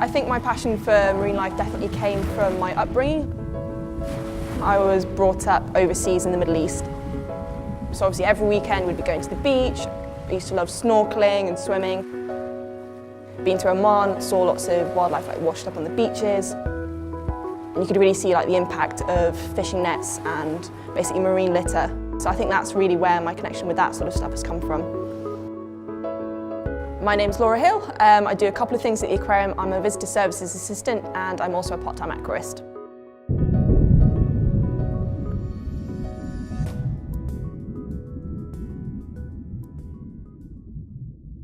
I think my passion for marine life definitely came from my upbringing. I was brought up overseas in the Middle East. So obviously every weekend we'd be going to the beach. I used to love snorkeling and swimming. Been to Oman, saw lots of wildlife like washed up on the beaches. And you could really see like the impact of fishing nets and basically marine litter. So I think that's really where my connection with that sort of stuff has come from. My name's Laura Hill. I do a couple of things at the aquarium. I'm a visitor services assistant and I'm also a part-time aquarist.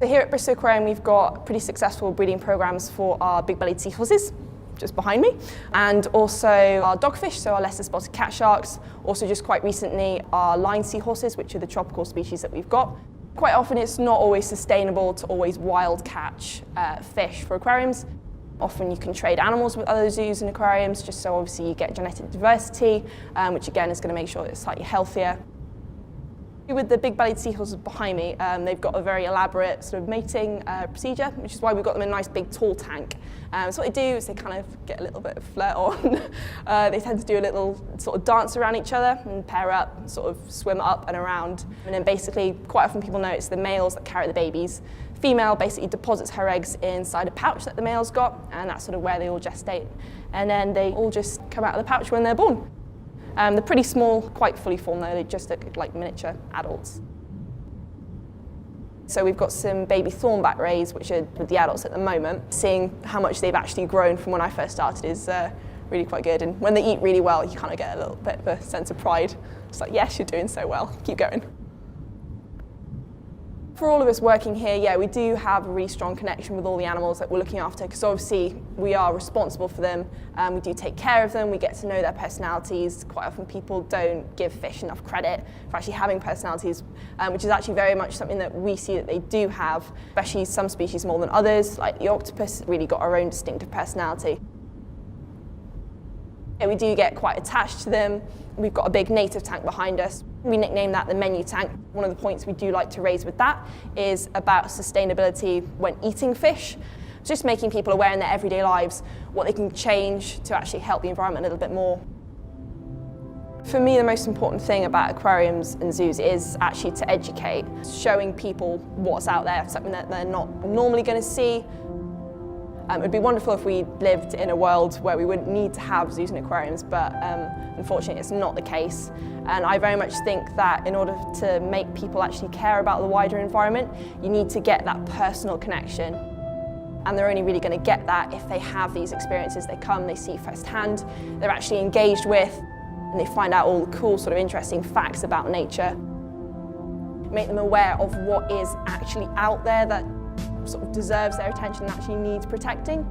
So here at Bristol Aquarium we've got pretty successful breeding programs for our big-bellied seahorses, just behind me, and also our dogfish, so our lesser spotted cat sharks, also just quite recently our line seahorses, which are the tropical species that we've got. Quite often it's not always sustainable to always wild catch fish for aquariums. Often you can trade animals with other zoos and aquariums, just so obviously you get genetic diversity, which again is going to make sure it's slightly healthier. With the big-bellied seahorses behind me, they've got a very elaborate sort of mating procedure, which is why we've got them in a nice big tall tank. So what they do is they kind of get a little bit of flirt on. They tend to do a little sort of dance around each other and pair up, sort of swim up and around. And then basically, quite often people know it's the males that carry the babies. Female basically deposits her eggs inside a pouch that the male's got, and that's sort of where they all gestate. And then they all just come out of the pouch when they're born. They're pretty small, quite fully formed though, they just look like miniature adults. So we've got some baby thornback rays, which are with the adults at the moment. Seeing how much they've actually grown from when I first started is really quite good. And when they eat really well, you kind of get a little bit of a sense of pride. It's like, yes, you're doing so well, keep going. For all of us working here, yeah, we do have a really strong connection with all the animals that we're looking after, because obviously we are responsible for them, we do take care of them, we get to know their personalities. Quite often people don't give fish enough credit for actually having personalities, which is actually very much something that we see that they do have, especially some species more than others, like the octopus really got our own distinctive personality. Yeah, we do get quite attached to them. We've got a big native tank behind us. We nickname that the menu tank. One of the points we do like to raise with that is about sustainability when eating fish. Just making people aware in their everyday lives what they can change to actually help the environment a little bit more. For me, the most important thing about aquariums and zoos is actually to educate, showing people what's out there, something that they're not normally going to see. It would be wonderful if we lived in a world where we wouldn't need to have zoos and aquariums, but unfortunately it's not the case. And I very much think that in order to make people actually care about the wider environment, you need to get that personal connection. And they're only really going to get that if they have these experiences. They come, they see firsthand, they're actually engaged with, and they find out all the cool sort of interesting facts about nature. Make them aware of what is actually out there that sort of deserves their attention and actually needs protecting.